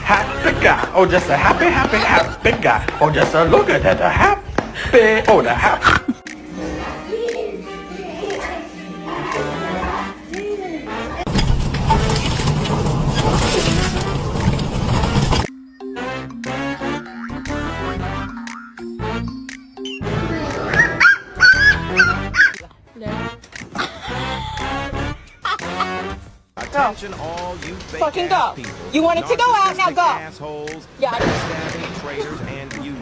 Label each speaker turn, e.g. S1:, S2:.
S1: Happy guy. Oh, just a happy guy. Oh, just a look at that happy. Oh, the happy.
S2: Attention all you fake
S3: Fucking go.
S2: people.
S3: You want it to go out, now go.
S2: Assholes,
S3: Yeah.
S2: backstabbing traitors, and you.